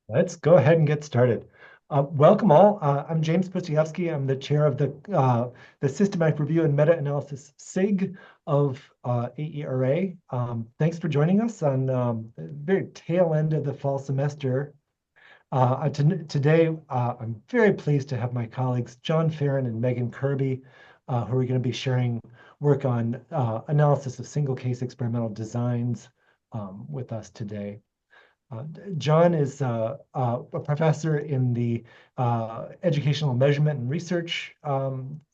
Let's go ahead and get started. Welcome all. I'm James Pustiewski. I'm the chair of the Systematic Review and Meta-Analysis SIG of AERA. Thanks for joining us on the very tail end of the fall semester. Today, I'm very pleased to have my colleagues John Ferron and Megan Kirby, who are going to be sharing work on analysis of single case experimental designs with us today. John is a professor in the Educational Measurement and Research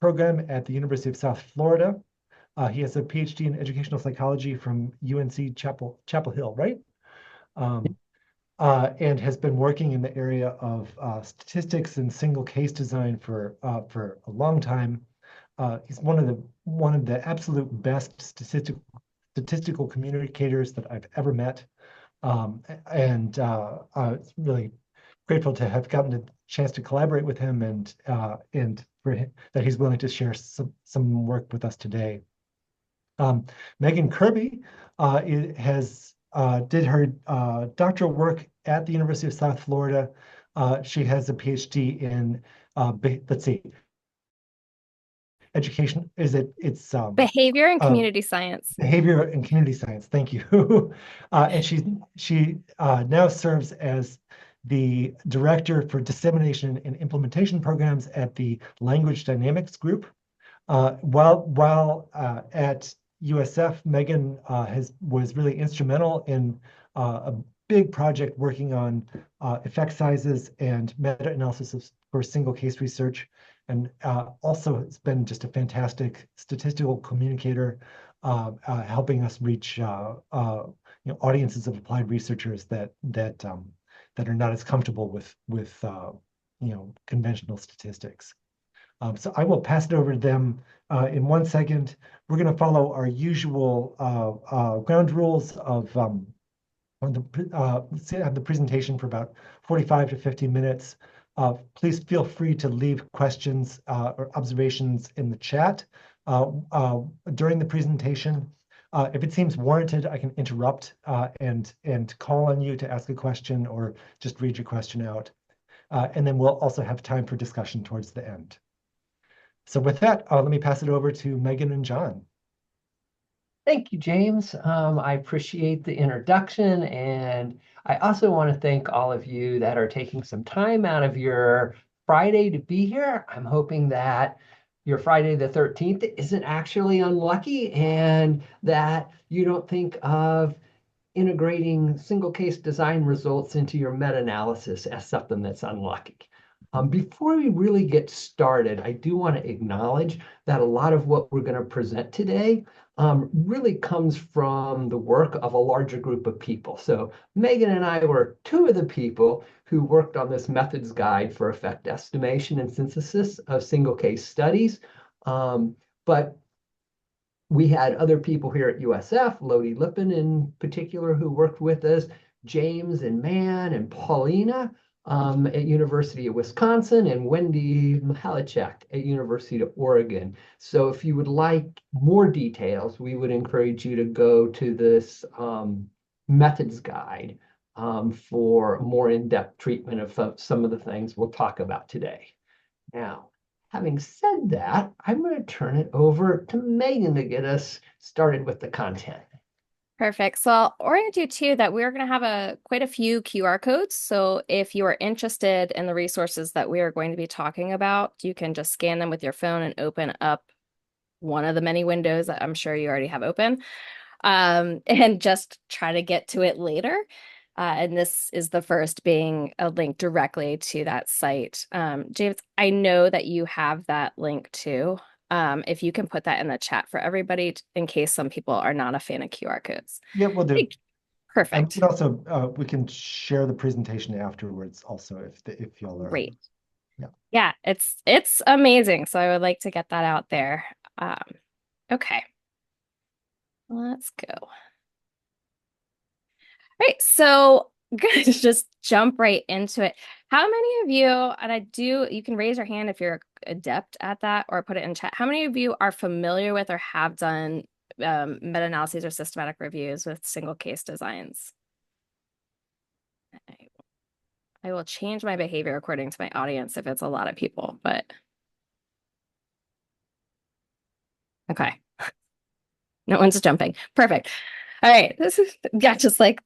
program at the University of South Florida. He has a PhD in educational psychology from UNC Chapel Hill, right? Um, and has been working in the area of statistics and single case design for a long time. He's one of the absolute best statistical communicators that I've ever met. And it's really grateful to have gotten the chance to collaborate with him and that he's willing to share some work with us today. Megan Kirby did her doctoral work at the University of South Florida. She has a PhD in let's see, education. It's Behavior and uh, community science. behavior and community science. Thank you. And she now serves as the director for dissemination and implementation programs at the Language Dynamics Group. While at USF, Megan was really instrumental in a big project working on effect sizes and meta-analysis for single case research, and also has been just a fantastic statistical communicator, helping us reach audiences of applied researchers that are not as comfortable with conventional statistics. So I will pass it over to them in 1 second. We're going to follow our usual ground rules of have the presentation for about 45 to 50 minutes. Please feel free to leave questions or observations in the chat during the presentation. If it seems warranted, I can interrupt and call on you to ask a question or just read your question out. And then we'll also have time for discussion towards the end. So with that, let me pass it over to Megan and John. Thank you, James. I appreciate the introduction, and I also want to thank all of you that are taking some time out of your Friday to be here. I'm hoping that your Friday the 13th isn't actually unlucky and that you don't think of integrating single case design results into your meta-analysis as something that's unlucky. Before we really get started, I do want to acknowledge that a lot of what we're going to present today really comes from the work of a larger group of people. So Megan and I were two of the people who worked on this methods guide for effect estimation and synthesis of single case studies. But we had other people here at USF, Lodi Lippin in particular, who worked with us, James and Man and Paulina at University of Wisconsin, and Wendy Mihalacek at University of Oregon. So if you would like more details, we would encourage you to go to this methods guide for more in-depth treatment of some of the things we'll talk about today. Now, having said that, I'm going to turn it over to Megan to get us started with the content. Perfect. So I'll orient you too that we're going to have quite a few QR codes. So if you are interested in the resources that we are going to be talking about, you can just scan them with your phone and open up one of the many windows that I'm sure you already have open, and just try to get to it later. And this is the first being a link directly to that site. James, I know that you have that link too. If you can put that in the chat for everybody in case some people are not a fan of QR codes. Yeah, we'll do. And Perfect. we can share the presentation afterwards also if y'all are. Great. Yeah. Yeah, it's amazing. So I would like to get that out there. Okay, let's go. Right, so I'm gonna just jump right into it. How many of you, you can raise your hand if you're adept at that or put it in chat. How many of you are familiar with or have done meta-analyses or systematic reviews with single case designs? I will change my behavior according to my audience if it's a lot of people, but okay. No one's jumping. Perfect. All right. This is, yeah, just like,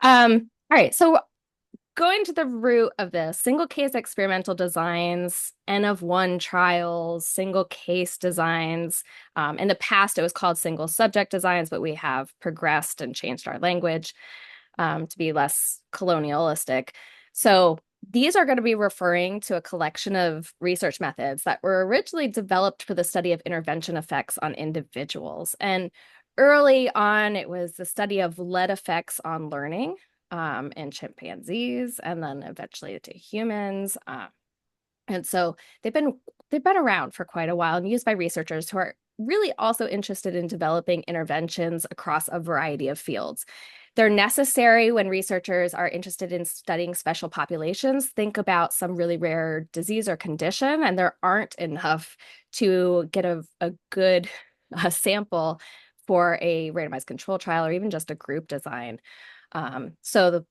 all right. So going to the root of this, single case experimental designs, N of one trials, single case designs. In the past, it was called single subject designs, but we have progressed and changed our language to be less colonialistic. So these are going to be referring to a collection of research methods that were originally developed for the study of intervention effects on individuals. And early on, it was the study of lead effects on learning in chimpanzees, and then eventually to humans. And so they've been around for quite a while and used by researchers who are really also interested in developing interventions across a variety of fields. They're necessary when researchers are interested in studying special populations. Think about some really rare disease or condition, and there aren't enough to get a good sample for a randomized control trial or even just a group design. So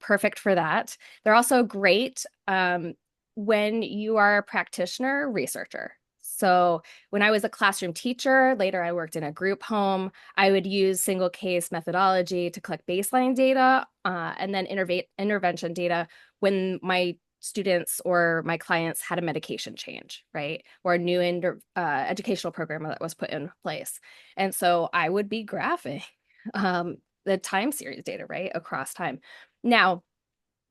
perfect for that. They're also great when you are a practitioner researcher. So when I was a classroom teacher, later I worked in a group home, I would use single case methodology to collect baseline data and then intervention data when my students or my clients had a medication change, right? Or a new educational program that was put in place. And so I would be graphing the time series data, right, across time. Now,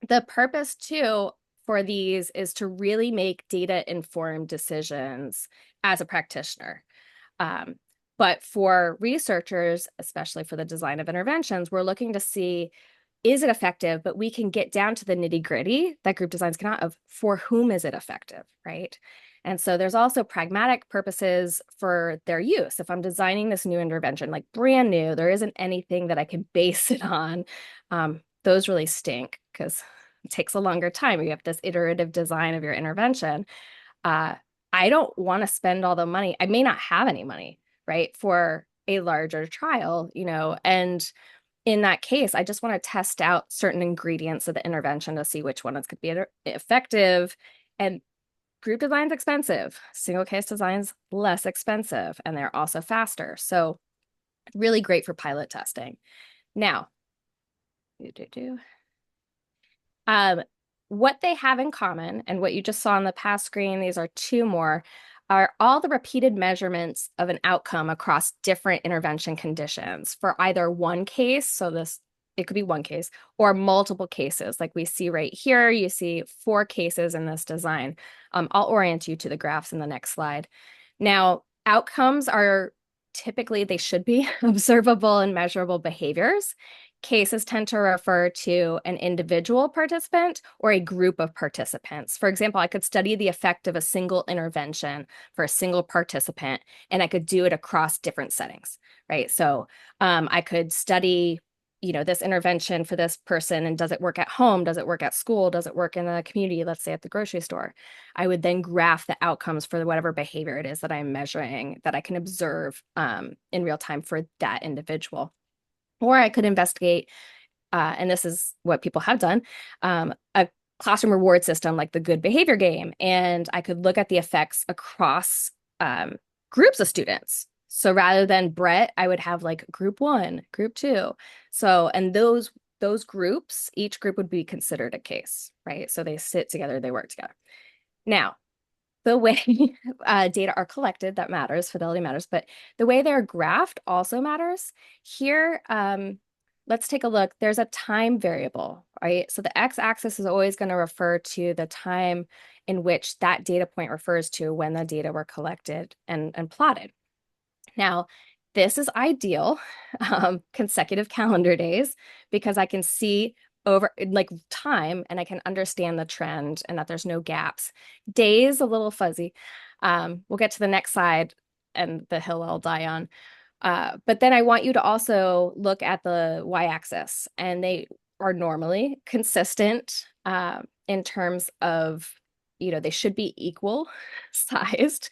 the purpose too for these is to really make data-informed decisions as a practitioner. But for researchers, especially for the design of interventions, we're looking to see, is it effective? But we can get down to the nitty-gritty that group designs cannot of for whom is it effective, right? And so there's also pragmatic purposes for their use. If I'm designing this new intervention, like brand new, there isn't anything that I can base it on. Those really stink because it takes a longer time. You have this iterative design of your intervention. I don't want to spend all the money. I may not have any money, right, for a larger trial, and in that case, I just want to test out certain ingredients of the intervention to see which one is going to be effective. And group design's expensive. Single case design's less expensive, and they're also faster. So really great for pilot testing. Now, what they have in common, and what you just saw on the past screen, these are two more, are all the repeated measurements of an outcome across different intervention conditions for either one case, so it could be one case, or multiple cases. Like we see right here, you see 4 cases in this design. I'll orient you to the graphs in the next slide. Now, outcomes are typically, they should be observable and measurable behaviors. Cases tend to refer to an individual participant or a group of participants. For example, I could study the effect of a single intervention for a single participant, and I could do it across different settings, right? So I could study, this intervention for this person, and does it work at home? Does it work at school? Does it work in the community? Let's say at the grocery store. I would then graph the outcomes for whatever behavior it is that I'm measuring that I can observe in real time for that individual. Or I could investigate, and this is what people have done, a classroom reward system like the good behavior game. And I could look at the effects across groups of students. So rather than Brett, I would have like group 1, group 2. So, and those groups, each group would be considered a case, right? So they sit together, they work together. Now, the way data are collected, that matters, fidelity matters, but the way they're graphed also matters. Here, let's take a look. There's a time variable, right? So the x-axis is always going to refer to the time in which that data point refers to when the data were collected and plotted. Now, this is ideal, consecutive calendar days, because I can see over like time and I can understand the trend and that there's no gaps. Days, a little fuzzy. We'll get to the next slide and the hill I'll die on. But then I want you to also look at the y-axis, and they are normally consistent in terms of, they should be equal sized.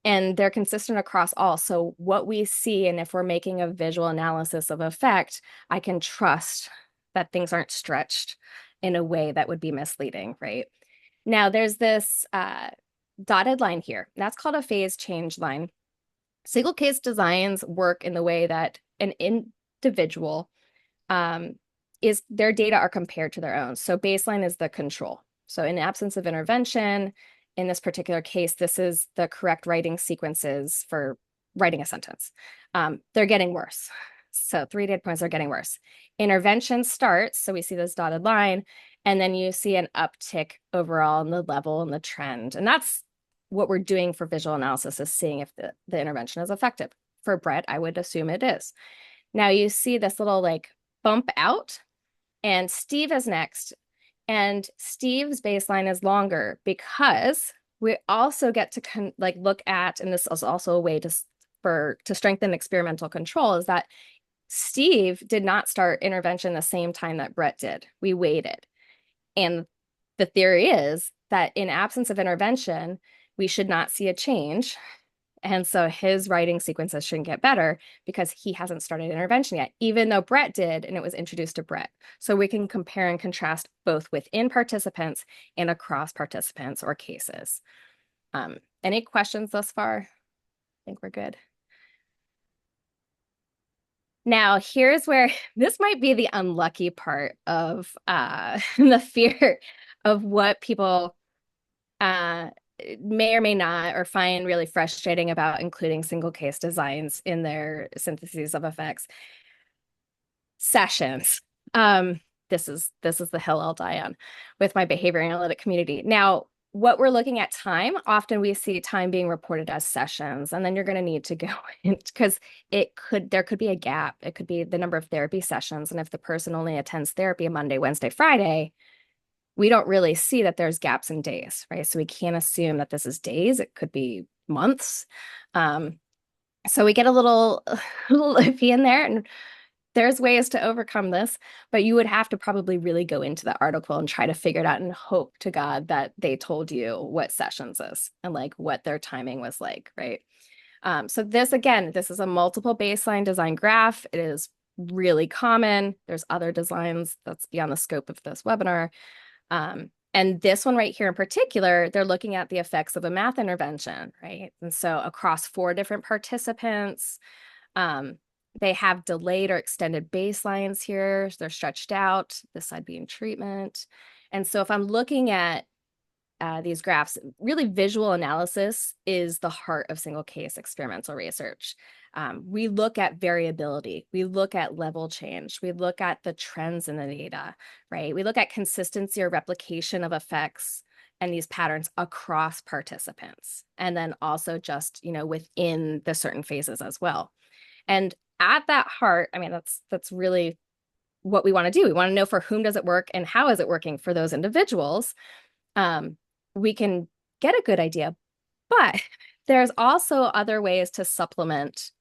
And they're consistent across all. So what we see, and if we're making a visual analysis of effect, I can trust that things aren't stretched in a way that would be misleading, right? Now, there's this dotted line here. That's called a phase change line. Single case designs work in the way that an individual their data are compared to their own. So baseline is the control. So in absence of intervention, in this particular case, this is the correct writing sequences for writing a sentence. They're getting worse. So 3 data points are getting worse. Intervention starts, so we see this dotted line, and then you see an uptick overall in the level and the trend. And that's what we're doing for visual analysis, is seeing if the intervention is effective. For Brett, I would assume it is. Now you see this little like bump out, and Steve is next. And Steve's baseline is longer because we also get to look at, and this is also a way to strengthen experimental control, is that Steve did not start intervention the same time that Brett did. We waited. And the theory is that in absence of intervention, we should not see a change. And so his writing sequences shouldn't get better because he hasn't started intervention yet, even though Brett did, and it was introduced to Brett. So we can compare and contrast both within participants and across participants or cases. Any questions thus far? I think we're good. Now, here's where this might be the unlucky part of the fear of what people may or may not or find really frustrating about including single case designs in their syntheses of effects. Sessions. This is the hill I'll die on with my behavior analytic community. Now, what we're looking at time, often we see time being reported as sessions, and then you're going to need to go in because there could be a gap. It could be the number of therapy sessions. And if the person only attends therapy Monday, Wednesday, Friday, we don't really see that there's gaps in days, right? So we can't assume that this is days. It could be months. So we get a little iffy in there, and there's ways to overcome this, but you would have to probably really go into the article and try to figure it out and hope to God that they told you what sessions is and like what their timing was like, right? So this is a multiple baseline design graph. It is really common. There's other designs that's beyond the scope of this webinar. And this one right here in particular, they're looking at the effects of a math intervention, right? And so across 4 different participants, they have delayed or extended baselines here. They're stretched out, this side being treatment. And so if I'm looking at these graphs, really visual analysis is the heart of single case experimental research. We look at variability, we look at level change, we look at the trends in the data, right? We look at consistency or replication of effects and these patterns across participants, and then also just, within the certain phases as well. And at that heart, I mean, that's really what we want to do. We want to know for whom does it work and how is it working for those individuals. We can get a good idea, but there's also other ways to supplement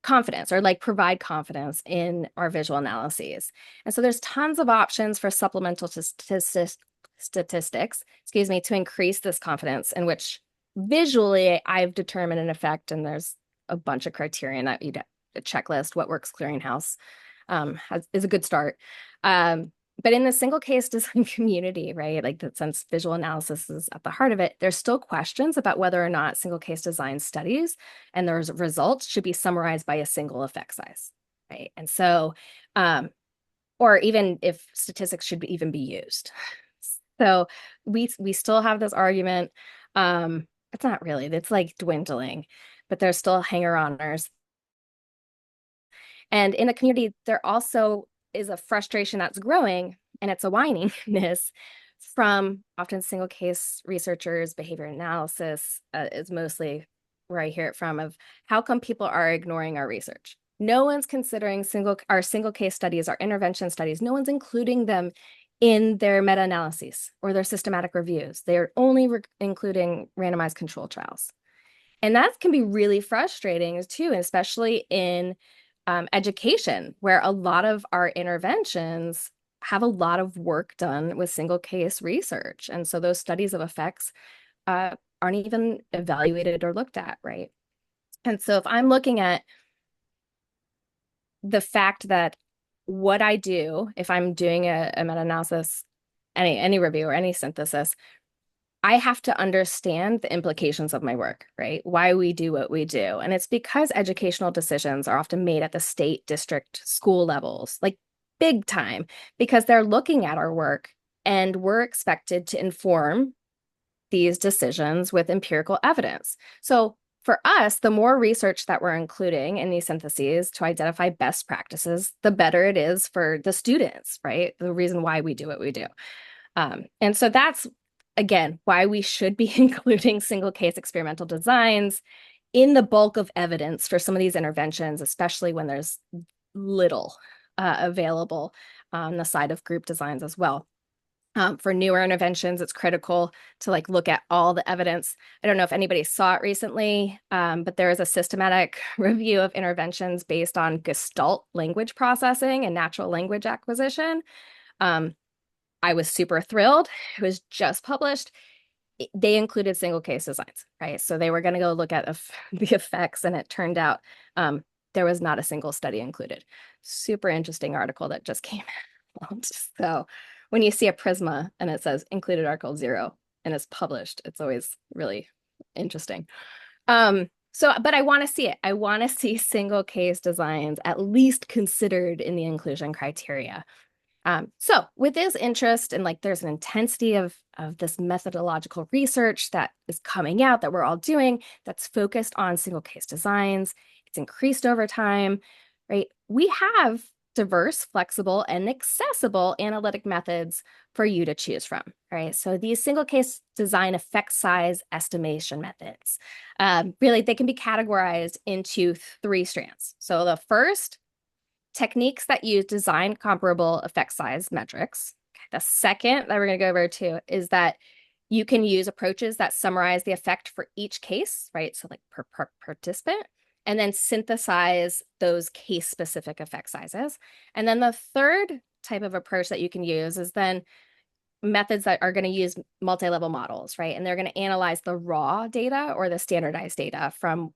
confidence or like provide confidence in our visual analyses. And so there's tons of options for supplemental statistics, to increase this confidence, in which visually I've determined an effect, and there's a bunch of criterion that you'd a checklist. What Works Clearinghouse is a good start. But in the single case design community, right, like that, since visual analysis is at the heart of it, there's still questions about whether or not single case design studies and their results should be summarized by a single effect size, right? And so, or even if statistics should even be used. So we still have this argument. It's not really, it's like dwindling, but there's still hanger-oners. And in the community, there also is a frustration that's growing, and it's a whiningness from often single case researchers. Behavior analysis is mostly where I hear it from, of how come people are ignoring our research? No one's considering our single case studies, our intervention studies. No one's including them in their meta-analyses or their systematic reviews. They're only including randomized control trials. And that can be really frustrating too, especially in education, where a lot of our interventions have a lot of work done with single case research. And so those studies of effects aren't even evaluated or looked at, right? And so if I'm looking at the fact that what I do if I'm doing a meta-analysis, any review or any synthesis, I have to understand the implications of my work, right? Why we do what we do. And it's because educational decisions are often made at the state, district, school levels, like big time, because they're looking at our work and we're expected to inform these decisions with empirical evidence. So for us, the more research that we're including in these syntheses to identify best practices, the better it is for the students, right? The reason why we do what we do. And so that's, again, why we should be including single case experimental designs in the bulk of evidence for some of these interventions, especially when there's little available on the side of group designs as well. For newer interventions, it's critical to look at all the evidence. I don't know if anybody saw it recently, but there is a systematic review of interventions based on Gestalt language processing and natural language acquisition. I was super thrilled. It was just published. They included single case designs, right? So they were going to go look at the effects, and it turned out there was not a single study included. Super interesting article that just came out. So when you see a Prisma and it says included article 0 and it's published, it's always really interesting. But I want to see it. I want to see single case designs at least considered in the inclusion criteria. So with this interest and there's an intensity of this methodological research that is coming out that we're all doing that's focused on single case designs. It's increased over time, right? We have diverse, flexible, and accessible analytic methods for you to choose from, right? So these single case design effect size estimation methods, really, they can be categorized into 3 strands. So the first, techniques that use design comparable effect size metrics. The second that we're going to go over to is that you can use approaches that summarize the effect for each case, right? So per participant, and then synthesize those case-specific effect sizes. And then the third type of approach that you can use is then methods that are going to use multi-level models, right? And they're going to analyze the raw data or the standardized data from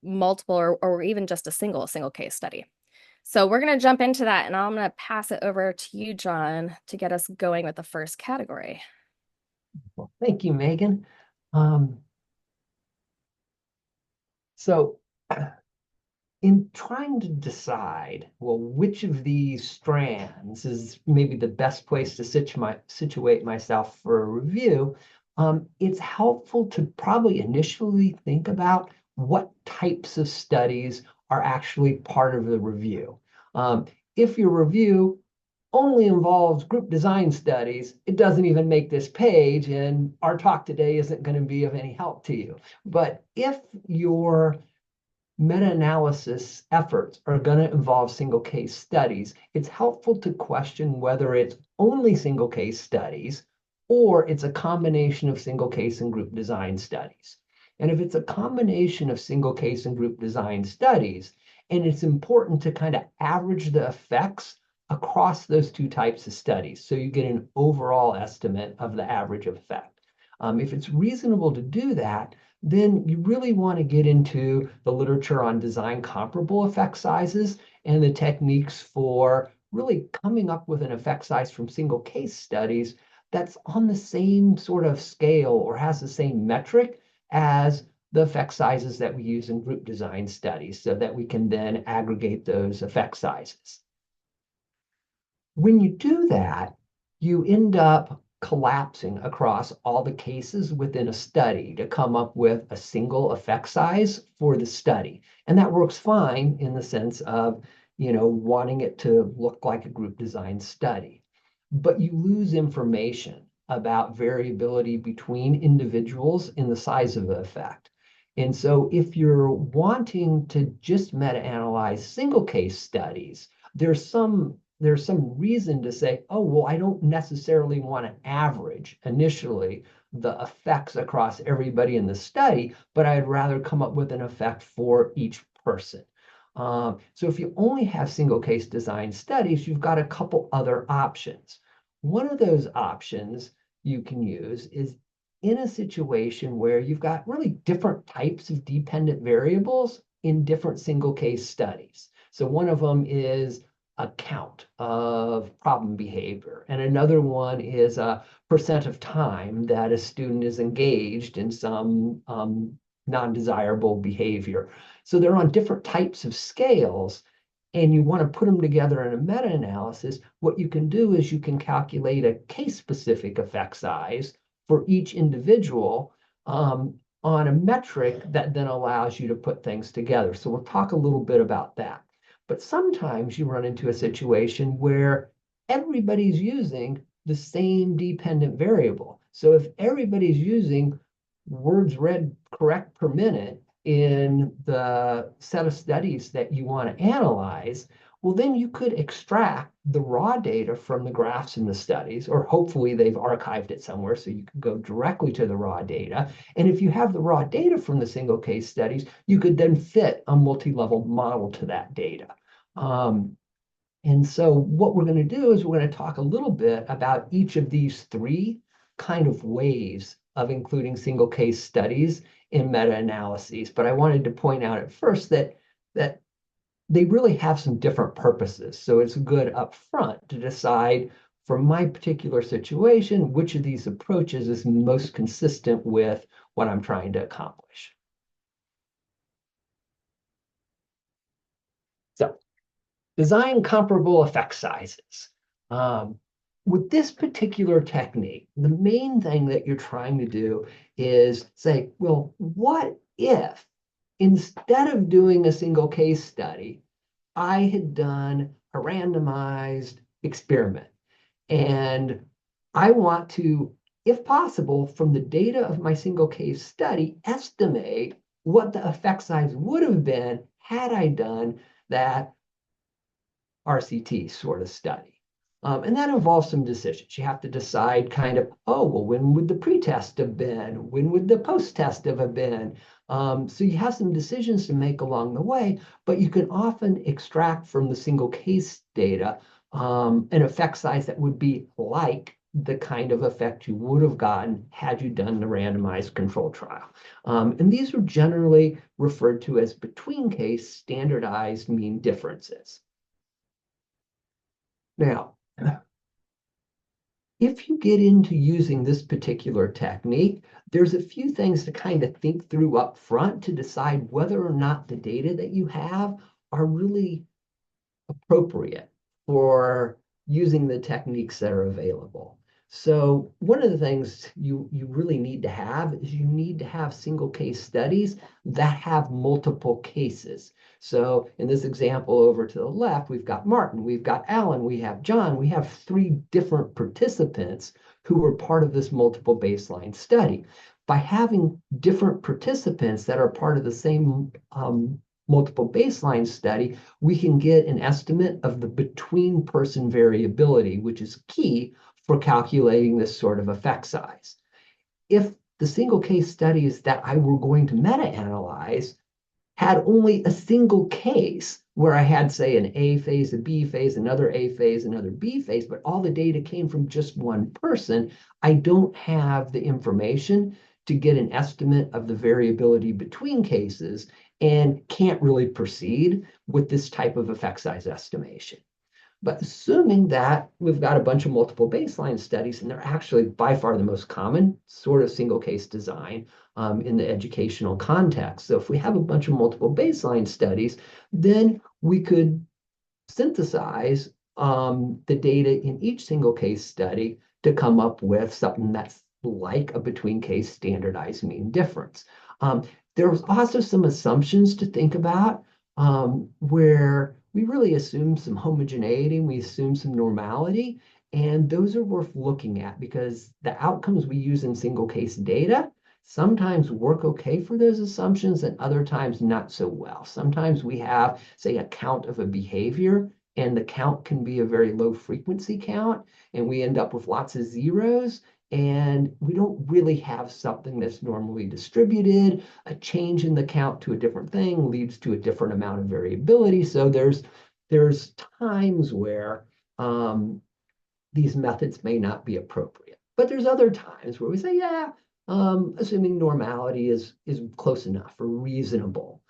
multiple or even just a single case study. So we're going to jump into that, and I'm going to pass it over to you, John, to get us going with the first category. Well, thank you, Megan. So in trying to decide, well, which of these strands is maybe the best place to situate myself for a review, it's helpful to probably initially think about what types of studies are actually part of the review. If your review only involves group design studies, it doesn't even make this page, and our talk today isn't going to be of any help to you. But if your meta-analysis efforts are going to involve single case studies, it's helpful to question whether it's only single case studies or it's a combination of single case and group design studies. And if it's a combination of single case and group design studies, and it's important to kind of average the effects across those 2 types of studies, so you get an overall estimate of the average effect. If it's reasonable to do that, then you really want to get into the literature on design comparable effect sizes and the techniques for really coming up with an effect size from single case studies that's on the same sort of scale or has the same metric as the effect sizes that we use in group design studies, so that we can then aggregate those effect sizes. When you do that, you end up collapsing across all the cases within a study to come up with a single effect size for the study. And that works fine in the sense of, wanting it to look like a group design study. But you lose information about variability between individuals in the size of the effect. And so if you're wanting to just meta-analyze single case studies, there's some reason to say, oh, well, I don't necessarily want to average initially the effects across everybody in the study, but I'd rather come up with an effect for each person. So if you only have single case design studies, you've got a couple other options. One of those options you can use is in a situation where you've got really different types of dependent variables in different single case studies. So one of them is a count of problem behavior. And another one is a percent of time that a student is engaged in some non-desirable behavior. So they're on different types of scales, and you want to put them together in a meta-analysis. What you can do is you can calculate a case-specific effect size for each individual on a metric that then allows you to put things together. So we'll talk a little bit about that. But sometimes you run into a situation where everybody's using the same dependent variable. So if everybody's using words read correct per minute in the set of studies that you want to analyze, well, then you could extract the raw data from the graphs in the studies, or hopefully they've archived it somewhere so you can go directly to the raw data. And if you have the raw data from the single case studies, you could then fit a multi-level model to that data. And so what we're going to do is we're going to talk a little bit about each of these three kind of ways of including single case studies in meta-analyses. But I wanted to point out at first that they really have some different purposes. So it's good up front to decide for my particular situation, which of these approaches is most consistent with what I'm trying to accomplish. So design comparable effect sizes. With this particular technique, the main thing that you're trying to do is say, well, what if instead of doing a single case study, I had done a randomized experiment? And I want to, if possible, from the data of my single case study, estimate what the effect size would have been had I done that RCT sort of study. And that involves some decisions. You have to decide kind of, oh, well, when would the pre-test have been? When would the post-test have been? So you have some decisions to make along the way, but you can often extract from the single case data an effect size that would be like the kind of effect you would have gotten had you done the randomized control trial. And these are generally referred to as between case standardized mean differences. Now, if you get into using this particular technique, there's a few things to kind of think through up front to decide whether or not the data that you have are really appropriate for using the techniques that are available. So one of the things you really need to have is you need to have single case studies that have multiple cases. So in this example over to the left, we've got Martin, we've got Alan, we have John, we have 3 different participants who were part of this multiple baseline study. By having different participants that are part of the same multiple baseline study, we can get an estimate of the between person variability, which is key for calculating this sort of effect size. If the single case studies that I were going to meta-analyze had only a single case where I had, say, an A phase, a B phase, another A phase, another B phase, but all the data came from just one person, I don't have the information to get an estimate of the variability between cases and can't really proceed with this type of effect size estimation. But assuming that we've got a bunch of multiple baseline studies, and they're actually by far the most common sort of single case design in the educational context. So if we have a bunch of multiple baseline studies, then we could synthesize the data in each single case study to come up with something that's like a between case standardized mean difference. There's also some assumptions to think about where we really assume some homogeneity, we assume some normality, and those are worth looking at because the outcomes we use in single case data sometimes work okay for those assumptions and other times not so well. Sometimes we have, say, a count of a behavior, and the count can be a very low frequency count, and we end up with lots of zeros, and we don't really have something that's normally distributed. A change in the count to a different thing leads to a different amount of variability. So there's times where these methods may not be appropriate. But there's other times where we say, yeah, assuming normality is close enough or reasonable.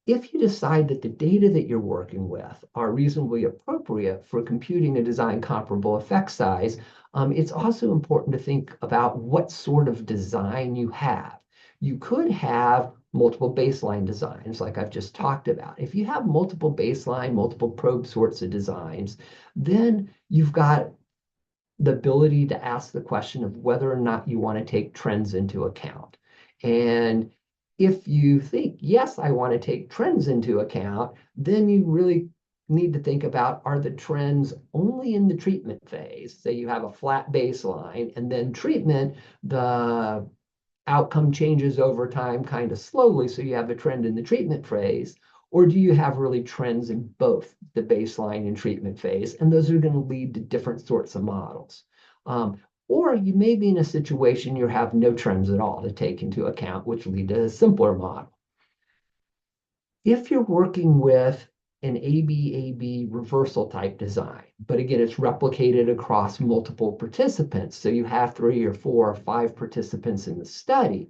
If you decide that the data that you're working with are reasonably appropriate for computing a design comparable effect size, it's also important to think about what sort of design you have. You could have multiple baseline designs like I've just talked about. If you have multiple baseline, multiple probe sorts of designs, then you've got the ability to ask the question of whether or not you want to take trends into account. And if you think, yes, I want to take trends into account, then you really need to think about, are the trends only in the treatment phase? Say you have a flat baseline, and then treatment, the outcome changes over time kind of slowly, so you have a trend in the treatment phase, or do you have really trends in both the baseline and treatment phase? And those are going to lead to different sorts of models. Or you may be in a situation you have no trends at all to take into account, which lead to a simpler model. If you're working with an AB-AB reversal type design, but again, it's replicated across multiple participants, so you have 3 or 4 or 5 participants in the study,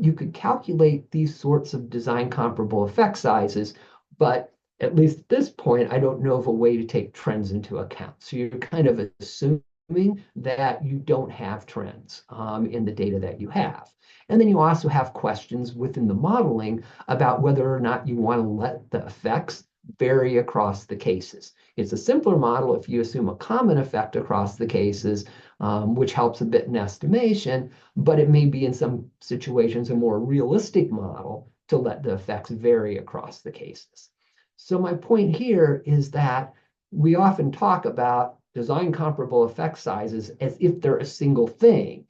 you could calculate these sorts of design comparable effect sizes, but at least at this point, I don't know of a way to take trends into account. So you're kind of assuming that you don't have trends in the data that you have. And then you also have questions within the modeling about whether or not you want to let the effects vary across the cases. It's a simpler model if you assume a common effect across the cases, which helps a bit in estimation, but it may be in some situations a more realistic model to let the effects vary across the cases. So my point here is that we often talk about design comparable effect sizes as if they're a single thing.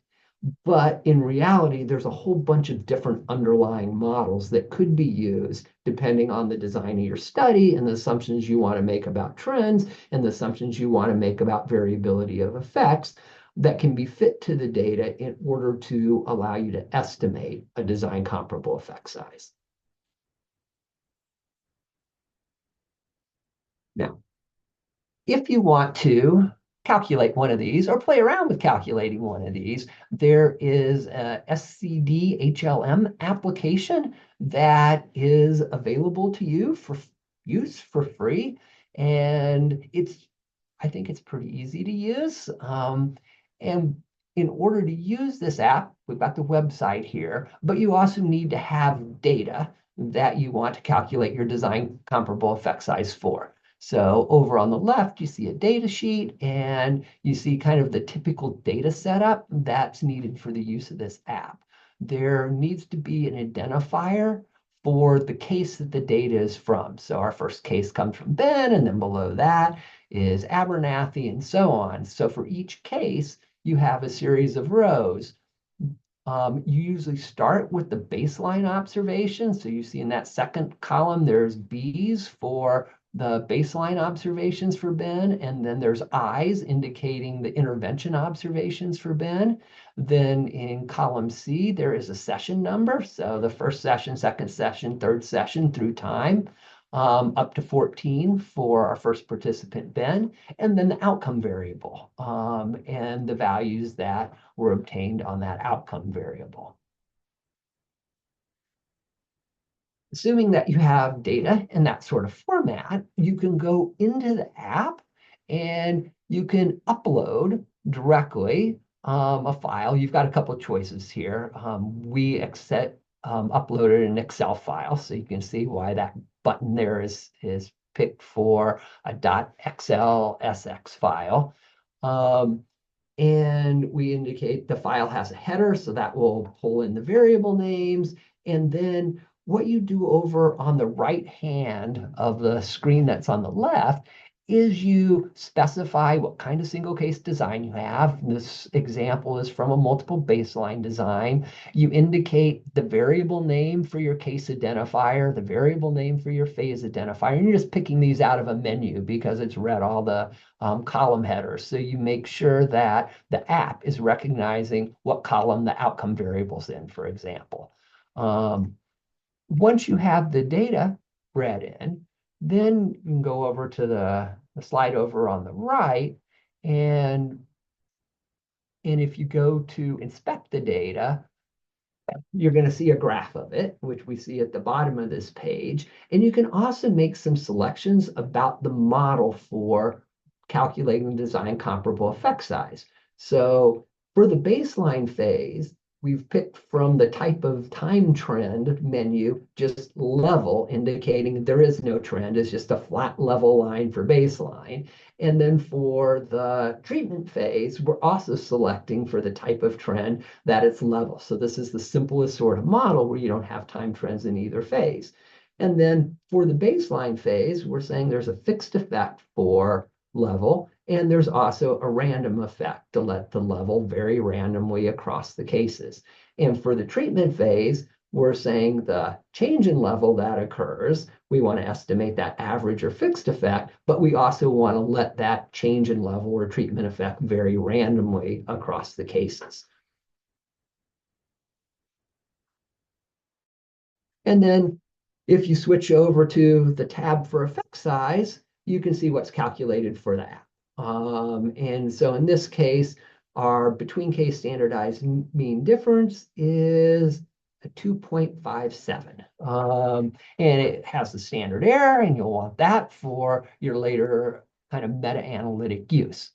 But in reality, there's a whole bunch of different underlying models that could be used depending on the design of your study and the assumptions you want to make about trends and the assumptions you want to make about variability of effects that can be fit to the data in order to allow you to estimate a design comparable effect size. Now, if you want to calculate one of these or play around with calculating one of these, there is a SCD-HLM application that is available to you for use for free. And I think it's pretty easy to use. And in order to use this app, we've got the website here, but you also need to have data that you want to calculate your design comparable effect size for. So over on the left, you see a data sheet and you see kind of the typical data setup that's needed for the use of this app. There needs to be an identifier for the case that the data is from. So our first case comes from Ben, and then below that is Abernathy and so on. So for each case, you have a series of rows. You usually start with the baseline observation. So you see in that second column, there's B's for the baseline observations for Ben, and then there's I's indicating the intervention observations for Ben. Then in column C, there is a session number. So the first session, second session, third session through time, up to 14 for our first participant, Ben, and then the outcome variable and the values that were obtained on that outcome variable. Assuming that you have data in that sort of format, you can go into the app and you can upload directly a file. You've got a couple of choices here. We uploaded an Excel file, so you can see why that button there is picked for a .xlsx file. And we indicate the file has a header, so that will pull in the variable names. And then what you do over on the right hand of the screen that's on the left is you specify what kind of single case design you have. This example is from a multiple baseline design. You indicate the variable name for your case identifier, the variable name for your phase identifier, and you're just picking these out of a menu because it's read all the column headers. So you make sure that the app is recognizing what column the outcome variable's in, for example. Once you have the data read in, then you can go over to the slide over on the right, and if you go to inspect the data, you're going to see a graph of it, which we see at the bottom of this page. And you can also make some selections about the model for calculating the design comparable effect size. So for the baseline phase, we've picked from the type of time trend menu, just level, indicating there is no trend. It's just a flat level line for baseline. And then for the treatment phase, we're also selecting for the type of trend that it's level. So this is the simplest sort of model where you don't have time trends in either phase. And then for the baseline phase, we're saying there's a fixed effect for level, and there's also a random effect to let the level vary randomly across the cases. And for the treatment phase, we're saying the change in level that occurs, we want to estimate that average or fixed effect, but we also want to let that change in level or treatment effect vary randomly across the cases. And then if you switch over to the tab for effect size, you can see what's calculated for that. And so in this case, our between case standardized mean difference is a 2.57. And it has the standard error, and you'll want that for your later kind of meta-analytic use.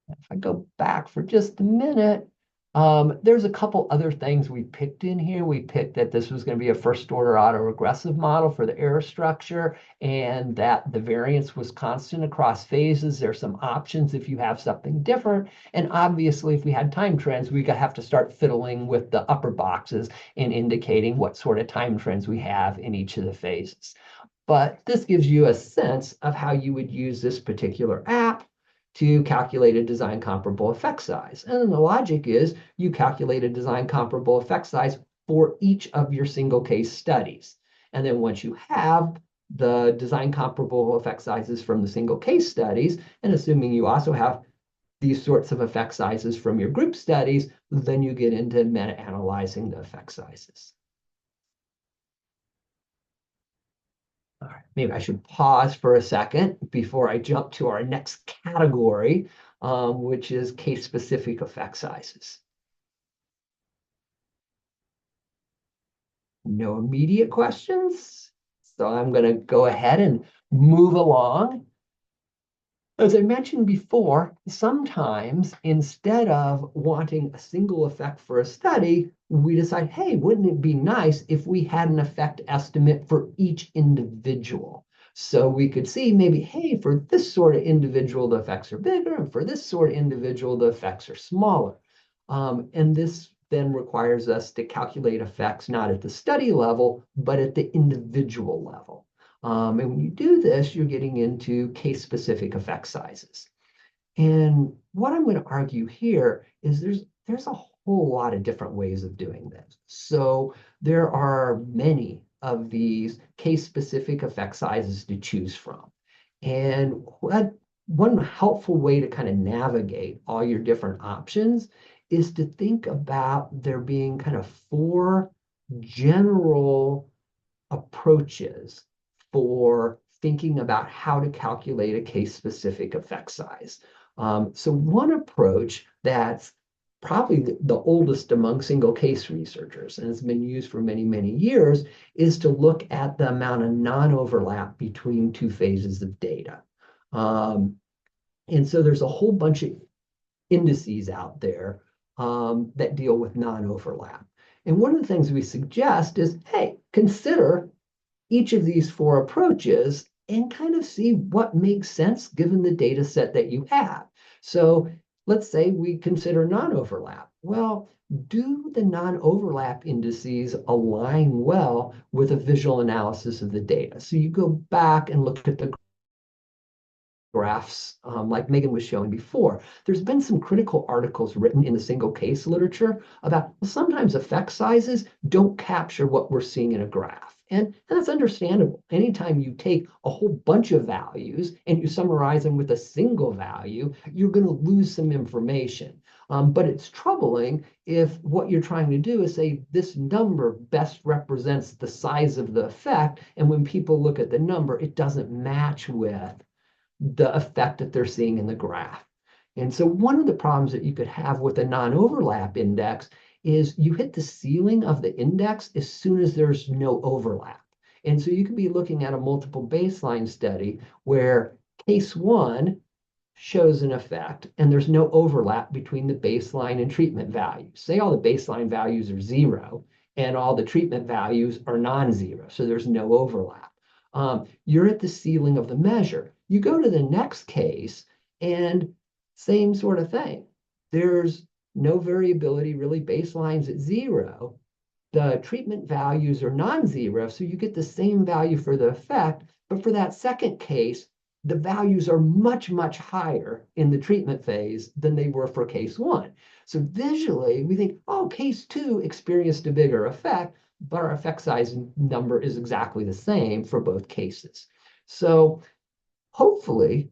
If I go back for just a minute, there's a couple other things we picked in here. We picked that this was going to be a first order autoregressive model for the error structure, and that the variance was constant across phases. There's some options if you have something different. And obviously, if we had time trends, we could have to start fiddling with the upper boxes and indicating what sort of time trends we have in each of the phases. But this gives you a sense of how you would use this particular app to calculate a design comparable effect size. And the logic is you calculate a design comparable effect size for each of your single case studies. And then once you have the design comparable effect sizes from the single case studies, and assuming you also have these sorts of effect sizes from your group studies, then you get into meta-analyzing the effect sizes. All right, maybe I should pause for a second before I jump to our next category, which is case-specific effect sizes. No immediate questions, so I'm going to go ahead and move along. As I mentioned before, sometimes instead of wanting a single effect for a study, we decide, hey, wouldn't it be nice if we had an effect estimate for each individual? So we could see maybe, hey, for this sort of individual, the effects are bigger, and for this sort of individual, the effects are smaller. And this then requires us to calculate effects not at the study level, but at the individual level. And when you do this, you're getting into case-specific effect sizes. And what I'm going to argue here is there's a whole lot of different ways of doing this. So there are many of these case-specific effect sizes to choose from. And one helpful way to kind of navigate all your different options is to think about there being kind of 4 general approaches for thinking about how to calculate a case-specific effect size. So one approach that's probably the oldest among single case researchers, and it's been used for many, many years, is to look at the amount of non-overlap between 2 phases of data. And so there's a whole bunch of indices out there that deal with non-overlap. And one of the things we suggest is, hey, consider each of these 4 approaches and kind of see what makes sense given the data set that you have. So let's say we consider non-overlap. Well, do the non-overlap indices align well with a visual analysis of the data? So you go back and look at the graphs like Megan was showing before. There's been some critical articles written in the single case literature about, well, sometimes effect sizes don't capture what we're seeing in a graph. And that's understandable. Anytime you take a whole bunch of values and you summarize them with a single value, you're going to lose some information. But it's troubling if what you're trying to do is say this number best represents the size of the effect, and when people look at the number, it doesn't match with the effect that they're seeing in the graph. And so one of the problems that you could have with a non-overlap index is you hit the ceiling of the index as soon as there's no overlap. And so you could be looking at a multiple baseline study where case one shows an effect and there's no overlap between the baseline and treatment values. Say all the baseline values are 0 and all the treatment values are non-zero, so there's no overlap. You're at the ceiling of the measure. You go to the next case and same sort of thing. There's no variability, really, baseline's at 0. The treatment values are non-zero, so you get the same value for the effect, but for that second case, the values are much, much higher in the treatment phase than they were for case one. So visually, we think, oh, case two experienced a bigger effect, but our effect size number is exactly the same for both cases. So hopefully,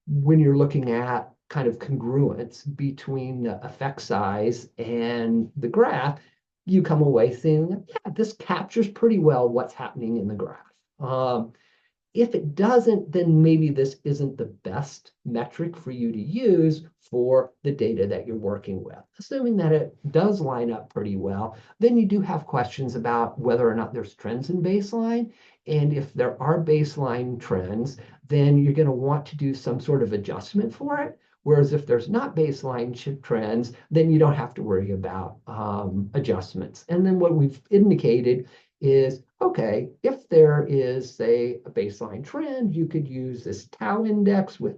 when you're looking at kind of congruence between the effect size and the graph, you come away saying, yeah, this captures pretty well what's happening in the graph. If it doesn't, then maybe this isn't the best metric for you to use for the data that you're working with. Assuming that it does line up pretty well, then you do have questions about whether or not there's trends in baseline. And if there are baseline trends, then you're going to want to do some sort of adjustment for it. Whereas if there's not baseline trends, then you don't have to worry about adjustments. And then what we've indicated is, okay, if there is, say, a baseline trend, you could use this tau index with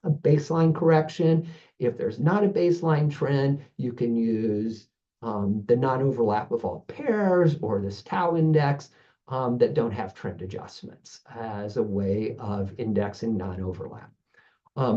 a baseline correction. If there's not a baseline trend, you can use the non-overlap of all pairs or this tau index that don't have trend adjustments as a way of indexing non-overlap.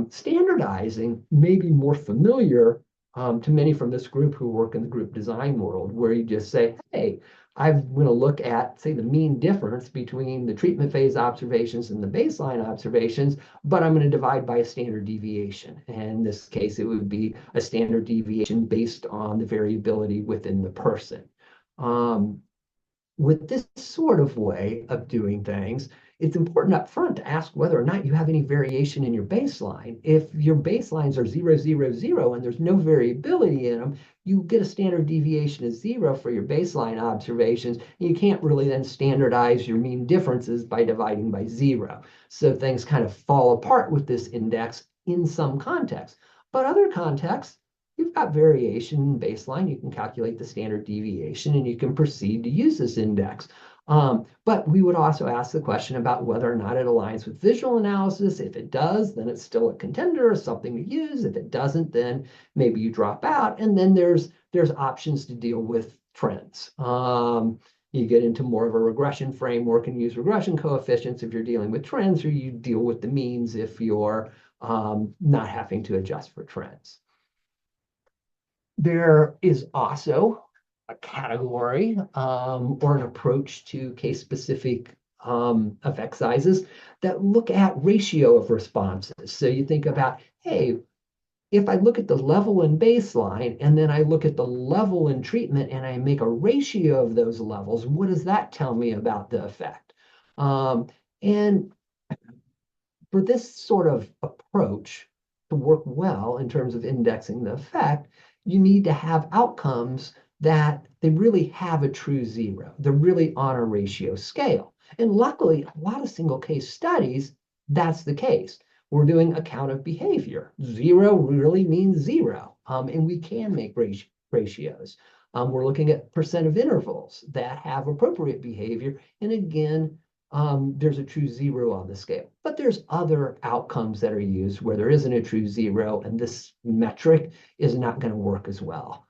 Standardizing may be more familiar to many from this group who work in the group design world, where you just say, hey, I'm going to look at, say, the mean difference between the treatment phase observations and the baseline observations, but I'm going to divide by a standard deviation. And in this case, it would be a standard deviation based on the variability within the person. With this sort of way of doing things, it's important up front to ask whether or not you have any variation in your baseline. If your baselines are 0, 0, 0, and there's no variability in them, you get a standard deviation of 0 for your baseline observations. And you can't really then standardize your mean differences by dividing by 0. So things kind of fall apart with this index in some contexts. But other contexts, you've got variation in baseline. You can calculate the standard deviation, and you can proceed to use this index. But we would also ask the question about whether or not it aligns with visual analysis. If it does, then it's still a contender or something to use. If it doesn't, then maybe you drop out. And then there's options to deal with trends. You get into more of a regression framework and use regression coefficients if you're dealing with trends, or you deal with the means if you're not having to adjust for trends. There is also a category or an approach to case-specific effect sizes that look at ratio of responses. So you think about, hey, if I look at the level in baseline and then I look at the level in treatment and I make a ratio of those levels, what does that tell me about the effect? And for this sort of approach to work well in terms of indexing the effect, you need to have outcomes that they really have a true 0. They're really on a ratio scale. And luckily, a lot of single case studies, that's the case. We're doing account of behavior. 0 really means 0. And we can make ratios. We're looking at percent of intervals that have appropriate behavior. And again, there's a true 0 on the scale. But there's other outcomes that are used where there isn't a true 0, and this metric is not going to work as well.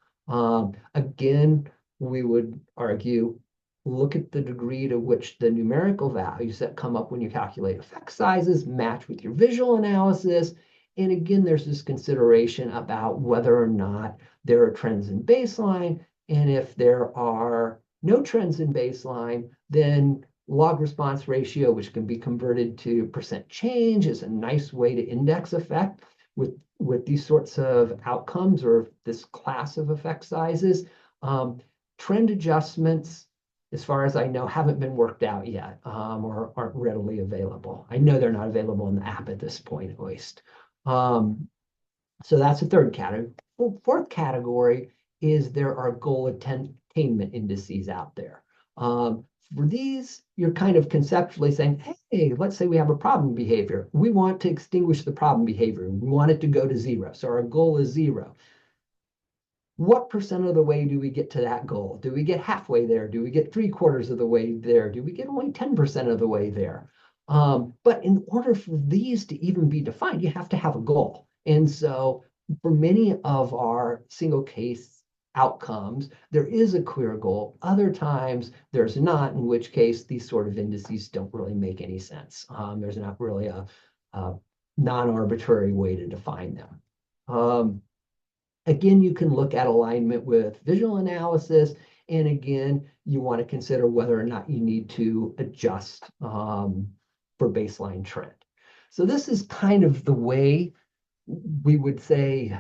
Again, we would argue, look at the degree to which the numerical values that come up when you calculate effect sizes match with your visual analysis. And again, there's this consideration about whether or not there are trends in baseline. And if there are no trends in baseline, then log response ratio, which can be converted to percent change, is a nice way to index effect with these sorts of outcomes or this class of effect sizes. Trend adjustments, as far as I know, haven't been worked out yet or aren't readily available. I know they're not available in the app at this point, at least. So that's the third category. Fourth category is there are goal attainment indices out there. For these, you're kind of conceptually saying, hey, let's say we have a problem behavior. We want to extinguish the problem behavior. We want it to go to 0. So our goal is 0. What percent of the way do we get to that goal? Do we get halfway there? Do we get 3/4 of the way there? Do we get only 10% of the way there? But in order for these to even be defined, you have to have a goal. And so for many of our single case outcomes, there is a clear goal. Other times there's not, in which case these sort of indices don't really make any sense. There's not really a non-arbitrary way to define them. Again, you can look at alignment with visual analysis. And again, you want to consider whether or not you need to adjust for baseline trend. So this is kind of the way we would say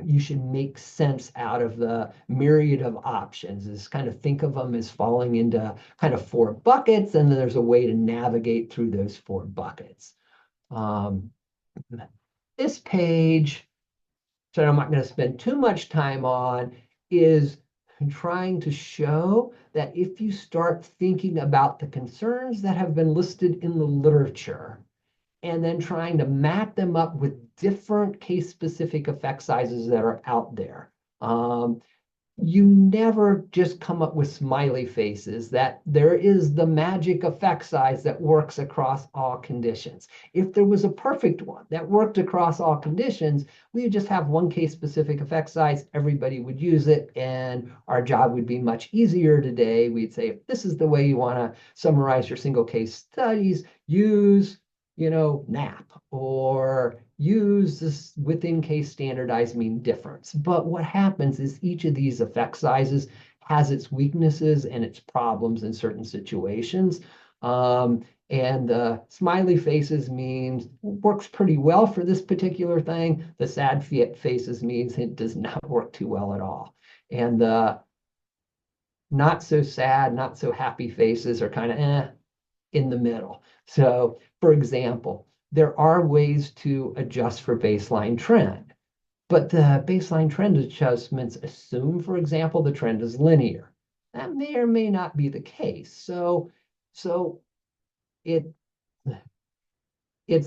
you should make sense out of the myriad of options. Is kind of think of them as falling into kind of 4 buckets, and then there's a way to navigate through those 4 buckets. This page, so I'm not going to spend too much time on, is trying to show that if you start thinking about the concerns that have been listed in the literature, and then trying to map them up with different case-specific effect sizes that are out there. You never just come up with smiley faces, that there is the magic effect size that works across all conditions. If there was a perfect one that worked across all conditions, we would just have one case-specific effect size, everybody would use it, and our job would be much easier today. We'd say, if this is the way you want to summarize your single case studies, use NAP, or use this within case standardized mean difference. But what happens is each of these effect sizes has its weaknesses and its problems in certain situations. And the smiley faces means works pretty well for this particular thing. The sad faces means it does not work too well at all. And the not so sad, not so happy faces are kind of in the middle. So, for example, there are ways to adjust for baseline trend, but the baseline trend adjustments assume, for example, the trend is linear. That may or may not be the case. So it's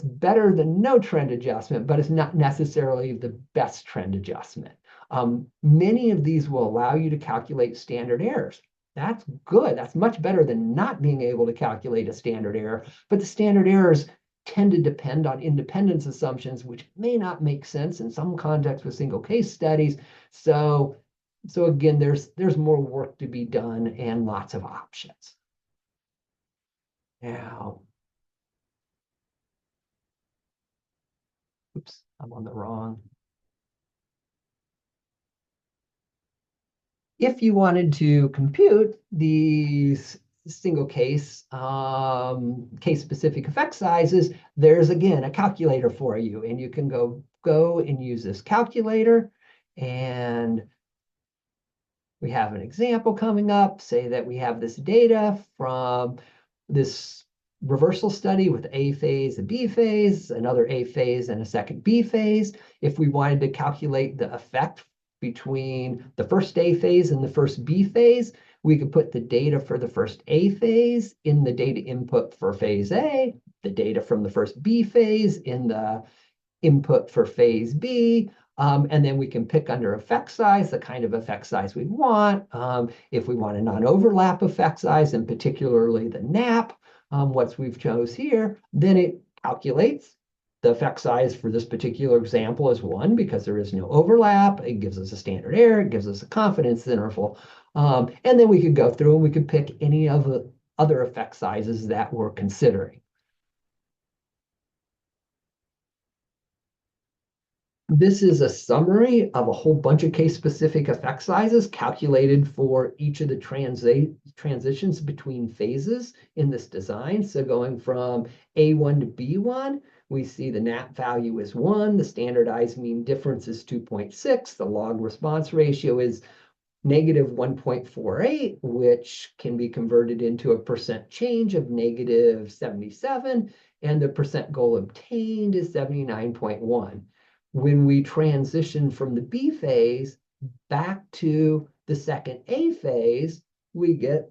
better than no trend adjustment, but it's not necessarily the best trend adjustment. Many of these will allow you to calculate standard errors. That's good. That's much better than not being able to calculate a standard error. But the standard errors tend to depend on independence assumptions, which may not make sense in some contexts with single case studies. So again, there's more work to be done and lots of options. Now, oops, I'm on the wrong. If you wanted to compute these single case, case-specific effect sizes, there's again a calculator for you, and you can go and use this calculator. And we have an example coming up. Say that we have this data from this reversal study with A phase, a B phase, another A phase, and a second B phase. If we wanted to calculate the effect between the first A phase and the first B phase, we could put the data for the first A phase in the data input for phase A, the data from the first B phase in the input for phase B, and then we can pick under effect size the kind of effect size we want. If we want a non-overlap effect size, and particularly the NAP, what we've chose here, then it calculates the effect size for this particular example is 1 because there is no overlap. It gives us a standard error. It gives us a confidence interval. And then we could go through and we could pick any of the other effect sizes that we're considering. This is a summary of a whole bunch of case-specific effect sizes calculated for each of the transitions between phases in this design. So going from A1 to B1, we see the NAP value is 1, the standardized mean difference is 2.6, the log response ratio is negative 1.48, which can be converted into a percent change of negative 77, and the percent goal obtained is 79.1. When we transition from the B phase, back to the second A phase, we get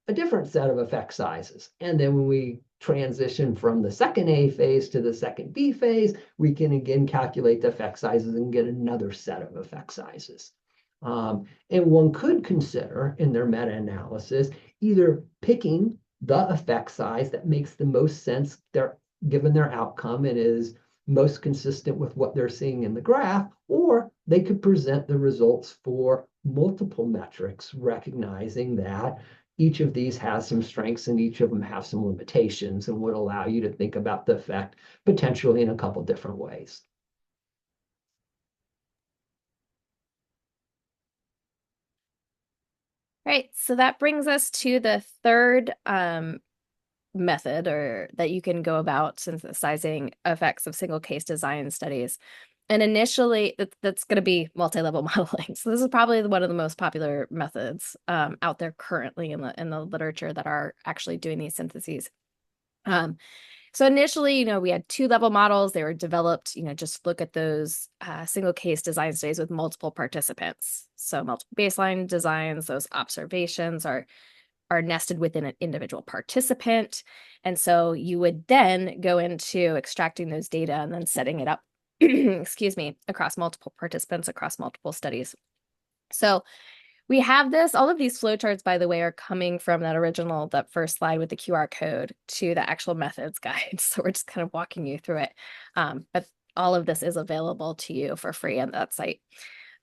a different set of effect sizes. And then when we transition from the second A phase to the second B phase, we can again calculate the effect sizes and get another set of effect sizes. And one could consider in their meta-analysis either picking the effect size that makes the most sense given their outcome and is most consistent with what they're seeing in the graph, or they could present the results for multiple metrics, recognizing that each of these has some strengths and each of them have some limitations and would allow you to think about the effect potentially in a couple different ways. Right, so that brings us to the third method that you can go about synthesizing effects of single case design studies. And initially, that's going to be multi-level modeling. So this is probably one of the most popular methods out there currently in the literature that are actually doing these syntheses. So initially, we had 2-level models. They were developed, just look at those single case design studies with multiple participants. So multiple baseline designs, those observations are nested within an individual participant. And so you would then go into extracting those data and then setting it up, excuse me, across multiple participants, across multiple studies. So we have all of these flowcharts, by the way, are coming from that first slide with the QR code to the actual methods guide. So we're just kind of walking you through it. But all of this is available to you for free on that site.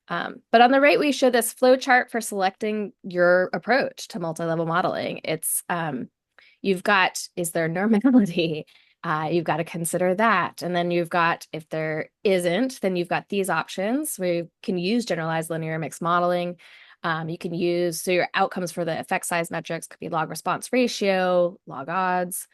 But on the right, we show this flowchart for selecting your approach to multi-level modeling. It's you've got, is there normality? You've got to consider that. And then you've got, if there isn't, then you've got these options where you can use generalized linear mixed modeling. You can use, so your outcomes for the effect size metrics could be log response ratio, log odds.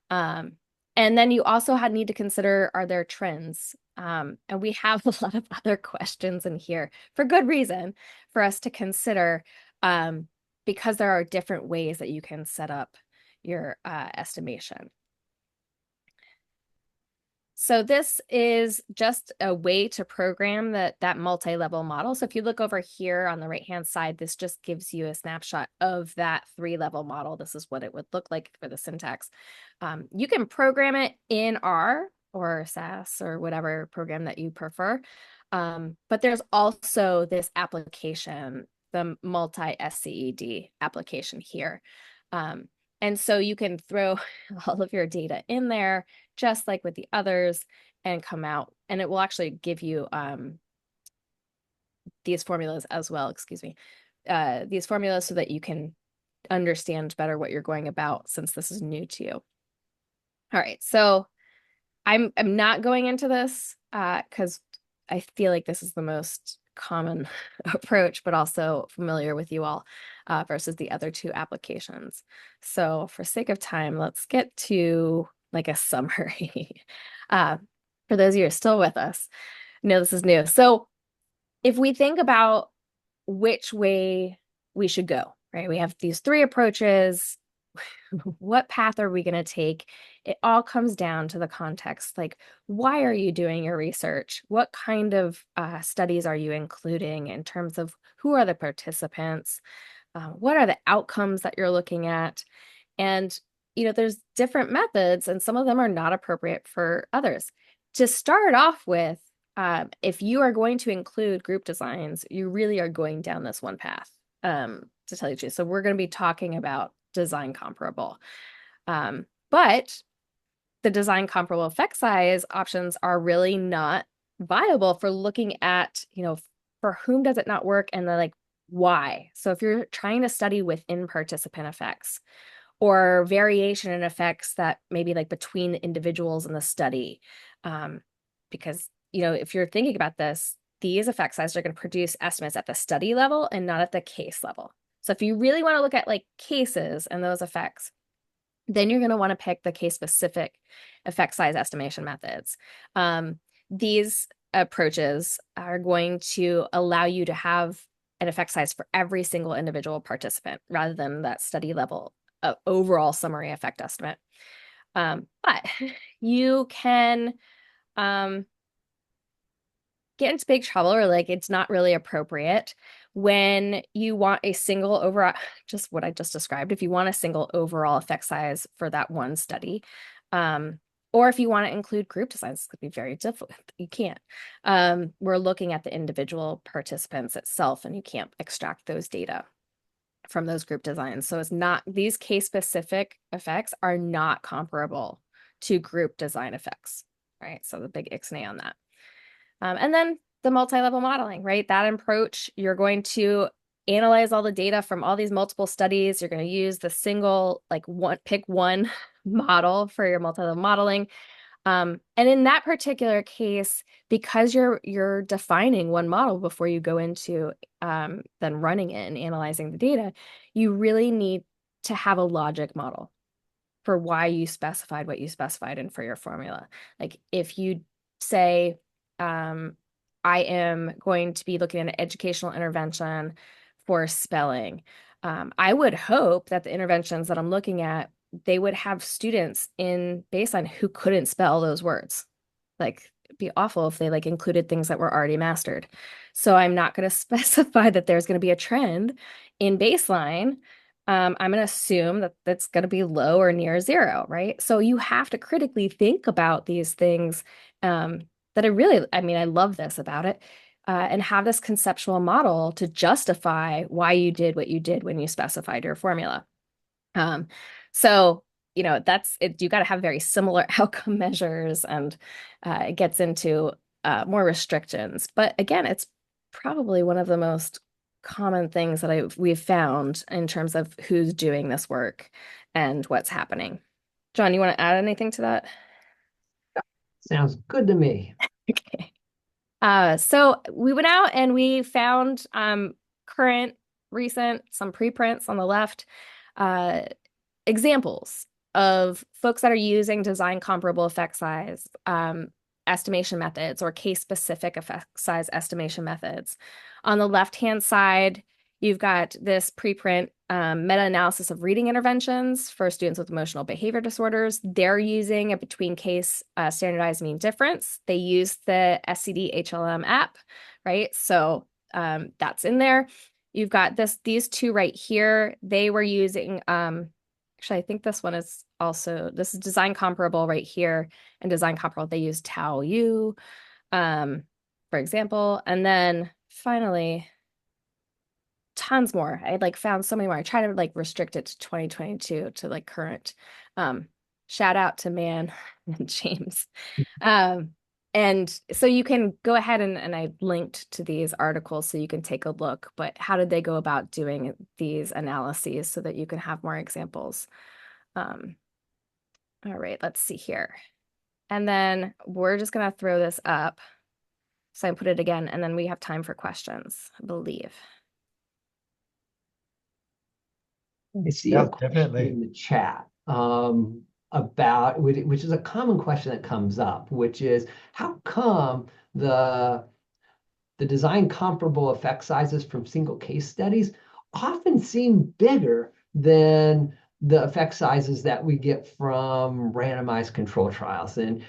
And then you also need to consider, are there trends? And we have a lot of other questions in here for good reason for us to consider, because there are different ways that you can set up your estimation. So this is just a way to program that multi-level model. So if you look over here on the right-hand side, this just gives you a snapshot of that 3-level model. This is what it would look like for the syntax. You can program it in R or SAS or whatever program that you prefer. But there's also this application, the multi-SCED application here. And so you can throw all of your data in there, just like with the others, and come out. And it will actually give you these formulas as well, excuse me, these formulas so that you can understand better what you're going about, since this is new to you. All right, so I'm not going into this because I feel like this is the most common approach, but also familiar with you all versus the other 2 applications. So for sake of time, let's get to like a summary. For those of you who are still with us, know this is new. So if we think about which way we should go, right? We have these 3 approaches. What path are we going to take? It all comes down to the context. Like, why are you doing your research? What kind of studies are you including in terms of who are the participants? What are the outcomes that you're looking at? And, there's different methods, and some of them are not appropriate for others. To start off with, if you are going to include group designs, you really are going down this one path, to tell you the truth. So we're going to be talking about design comparable. But the design comparable effect size options are really not viable for looking at, for whom does it not work, and then why. So if you're trying to study within participant effects or variation in effects that maybe between individuals in the study, because, if you're thinking about this, these effect sizes are going to produce estimates at the study level and not at the case level. So if you really want to look at cases and those effects, then you're going to want to pick the case-specific effect size estimation methods. These approaches are going to allow you to have an effect size for every single individual participant rather than that study level overall summary effect estimate. But you can get into big trouble, or like it's not really appropriate when you want a single overall, just what I just described, if you want a single overall effect size for that one study, or if you want to include group designs, this could be very difficult. You can't. We're looking at the individual participants itself, and you can't extract those data from those group designs. So it's not, these case-specific effects are not comparable to group design effects, right? So the big ixnay on that. And then the multi-level modeling, right? That approach, you're going to analyze all the data from all these multiple studies. You're going to use the single, like pick one model for your multi-level modeling. And in that particular case, because you're defining one model before you go into then running it and analyzing the data, you really need to have a logic model for why you specified what you specified and for your formula. Like if you say, I am going to be looking at an educational intervention for spelling, I would hope that the interventions that I'm looking at, they would have students in baseline who couldn't spell those words. Like it'd be awful if they like included things that were already mastered. So I'm not going to specify that there's going to be a trend in baseline. I'm going to assume that that's going to be low or near zero, right? So you have to critically think about these things that I love this about it, and have this conceptual model to justify why you did what you did when you specified your formula. So, that's it. You got to have very similar outcome measures, and it gets into more restrictions. But again, it's probably one of the most common things that we've found in terms of who's doing this work and what's happening. John, you want to add anything to that? Sounds good to me. Okay. So we went out and we found current, recent, some preprints on the left, examples of folks that are using design comparable effect size estimation methods or case-specific effect size estimation methods. On the left-hand side, you've got this preprint meta-analysis of reading interventions for students with emotional behavior disorders. They're using a between case standardized mean difference. They use the SCD HLM app, right? So that's in there. You've got these two right here. They were using, actually, I think this one is also, this is design comparable right here, and design comparable, they use Tau U, for example. And then finally, tons more. I found so many more. I try to restrict it to 2022 to current. Shout out to Man and James. And so you can go ahead and I linked to these articles so you can take a look, but how did they go about doing these analyses so that you can have more examples? All right, let's see here. And then we're just gonna throw this up. So I put it again, and then we have time for questions, I believe. I see Yeah, a question definitely. in the chat about, which is a common question that comes up, which is how come the design comparable effect sizes from single case studies often seem bigger than the effect sizes that we get from randomized control trials? And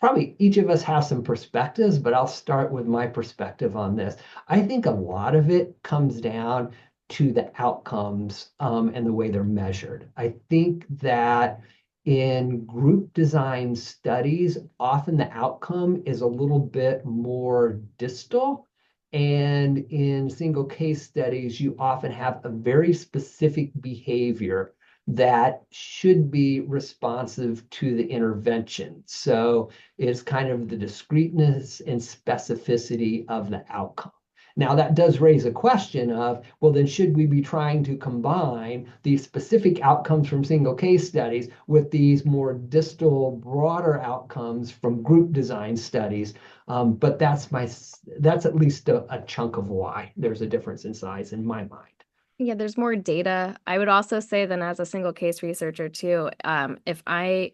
probably each of us has some perspectives, but I'll start with my perspective on this. I think a lot of it comes down to the outcomes and the way they're measured. I think that in group design studies, often the outcome is a little bit more distal. And in single case studies, you often have a very specific behavior that should be responsive to the intervention. So it's kind of the discreteness and specificity of the outcome. Now, that does raise a question of, well, then should we be trying to combine these specific outcomes from single case studies with these more distal, broader outcomes from group design studies? But that's at least a chunk of why there's a difference in size in my mind. Yeah, there's more data. I would also say then as a single case researcher too,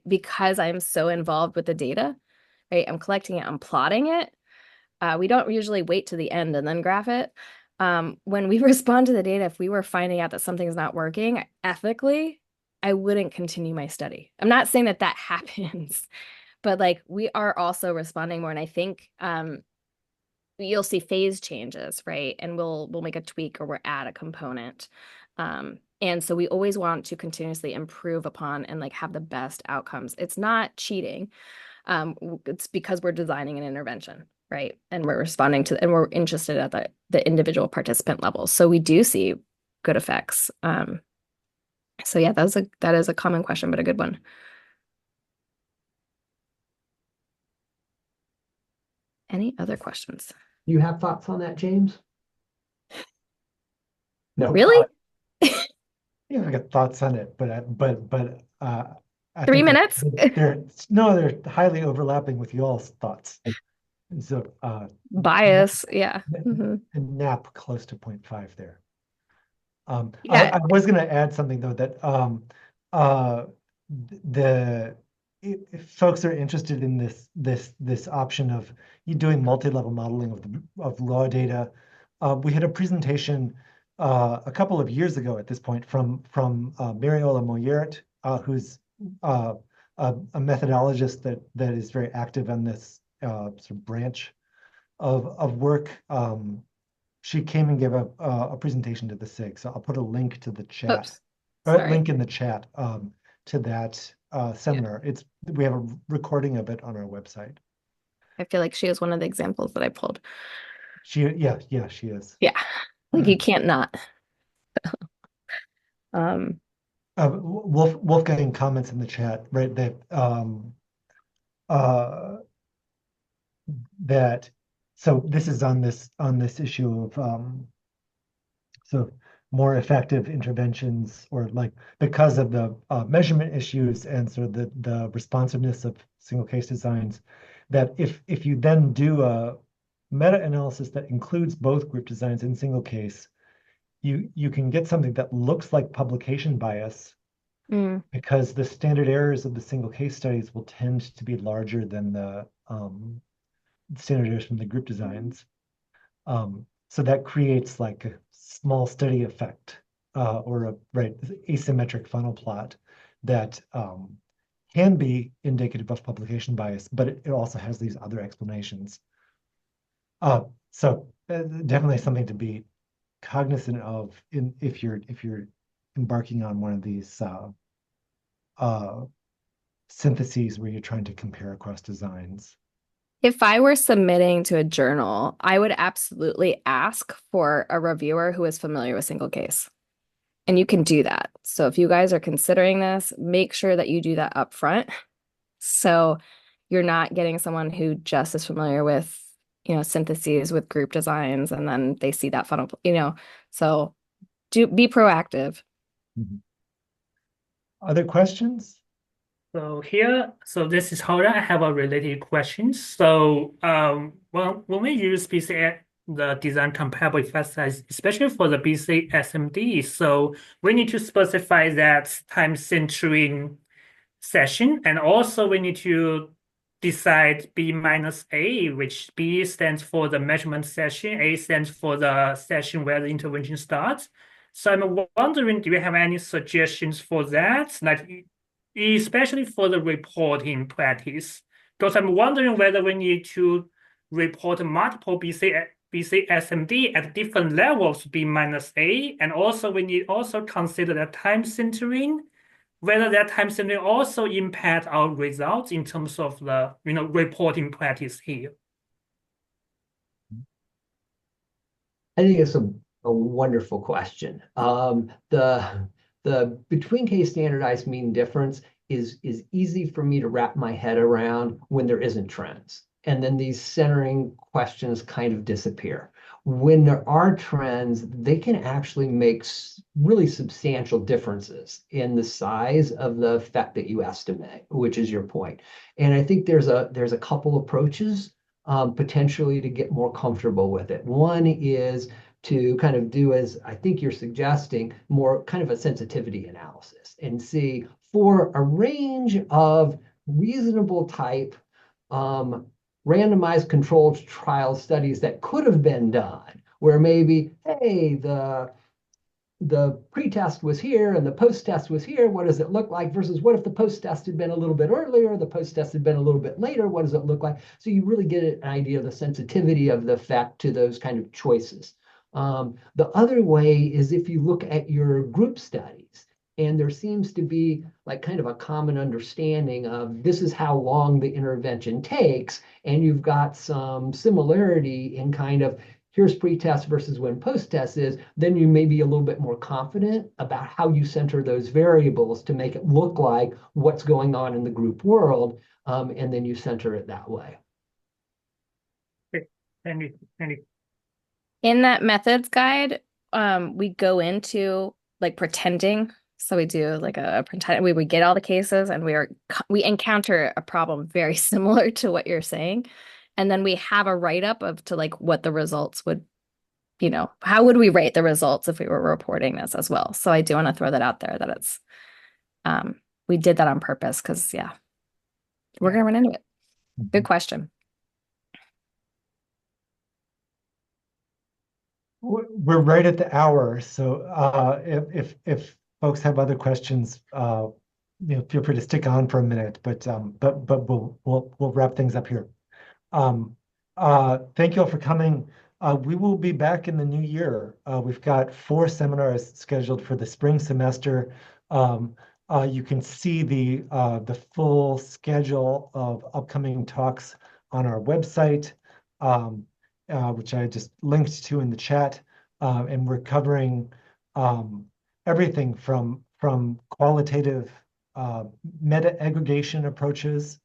because I'm so involved with the data, right? I'm collecting it, I'm plotting it. We don't usually wait to the end and then graph it. When we respond to the data, if we were finding out that something's not working, ethically, I wouldn't continue my study. I'm not saying that that happens, but we are also responding more. And I think you'll see phase changes, right? And we'll make a tweak or we'll add a component. And so we always want to continuously improve upon and like have the best outcomes. It's not cheating. It's because we're designing an intervention, right? And we're responding to, and we're interested at the individual participant level. So we do see good effects. So yeah, that is a common question, but a good one. Any other questions? You have thoughts on that, James? No. Really? Yeah, I got thoughts on it, but I 3 think minutes? they're highly overlapping with y'all's thoughts. And so Bias, yeah. and nap close to 0.5 there. Yeah. I was going to add something though that if folks are interested in this option of you doing multi-level modeling of raw data, we had a presentation a couple of years ago at this point from Mariola Moyert, who's a methodologist that is very active on this sort of branch of work. She came and gave a presentation to the SIG, so I'll put a link to the chat. Oops, or a sorry. link in the chat to that seminar. We have a recording of it on our website. I feel like she is one of the examples that I pulled. She is. Yeah, like you can't not. Wolfgang comments in the chat, right? That so this is on this issue of so more effective interventions, or like because of the measurement issues and sort of the responsiveness of single case designs, that if you then do a meta-analysis that includes both group designs in single case, you can get something that looks like publication bias because the standard errors of the single case studies will tend to be larger than the standard errors from the group designs. So that creates like a small study effect or a asymmetric funnel plot that can be indicative of publication bias, but it also has these other explanations. So definitely something to be cognizant of if you're embarking on one of these syntheses where you're trying to compare across designs. If I were submitting to a journal, I would absolutely ask for a reviewer who is familiar with single case. And you can do that. So if you guys are considering this, make sure that you do that up front. So you're not getting someone who just is familiar with, syntheses with group designs, and then they see that funnel, so be proactive. Other questions? So this is Hoda. I have a related question. So, well, when we use BC, the design comparable effect size, especially for the BC SMD, so we need to specify that time centering session, and also we need to decide B minus A, which B stands for the measurement session, A stands for the session where the intervention starts. So I'm wondering, do you have any suggestions for that? Like, especially for the reporting practice, because I'm wondering whether we need to report multiple BC SMD at different levels, B minus A, and also we need also consider the time centering, whether that time centering also impact our results in terms of the reporting practice here. I think it's a wonderful question. The between case standardized mean difference is easy for me to wrap my head around when there isn't trends. And then these centering questions kind of disappear. When there are trends, they can actually make really substantial differences in the size of the effect that you estimate, which is your point. And I think there's a couple approaches potentially to get more comfortable with it. One is to kind of do, as I think you're suggesting, more kind of a sensitivity analysis and see for a range of reasonable type randomized controlled trial studies that could have been done, where maybe, hey, the the pre-test was here and the post-test was here, what does it look like? Versus what if the post-test had been a little bit earlier, the post-test had been a little bit later, what does it look like? So you really get an idea of the sensitivity of the effect to those kind of choices. The other way is if you look at your group studies, and there seems to be like kind of a common understanding of this is how long the intervention takes, and you've got some similarity in kind of here's pre-test versus when post-test is, then you may be a little bit more confident about how you center those variables to make it look like what's going on in the group world, and then you center it that way. Okay. Thank you. In that methods guide, we go into like pretending. So we do like a pretend, we would get all the cases and we encounter a problem very similar to what you're saying. And then we have a write-up of to like what the results would, how would we rate the results if we were reporting this as well? So I do want to throw that out there that it's, we did that on purpose because we're going to run into it. Good question. We're right at the hour, so if folks have other questions, feel free to stick on for a minute. But we'll wrap things up here. Thank you all for coming. We will be back in the new year. We've got 4 seminars scheduled for the spring semester. You can see the full schedule of upcoming talks on our website. Which I just linked to in the chat, and we're covering everything from qualitative meta-aggregation approaches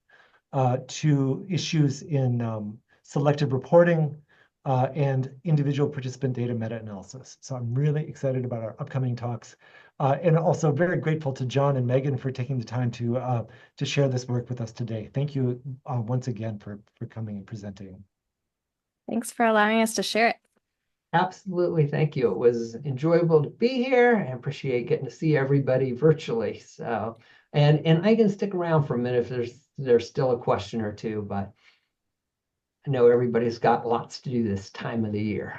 to issues in selective reporting and individual participant data meta-analysis. So I'm really excited about our upcoming talks, and also very grateful to John and Megan for taking the time to share this work with us today. Thank you once again for coming and presenting. Thanks for allowing us to share it. Absolutely. Thank you. It was enjoyable to be here. I appreciate getting to see everybody virtually. So, and I can stick around for a minute if there's still a question or two, but I know everybody's got lots to do this time of the year.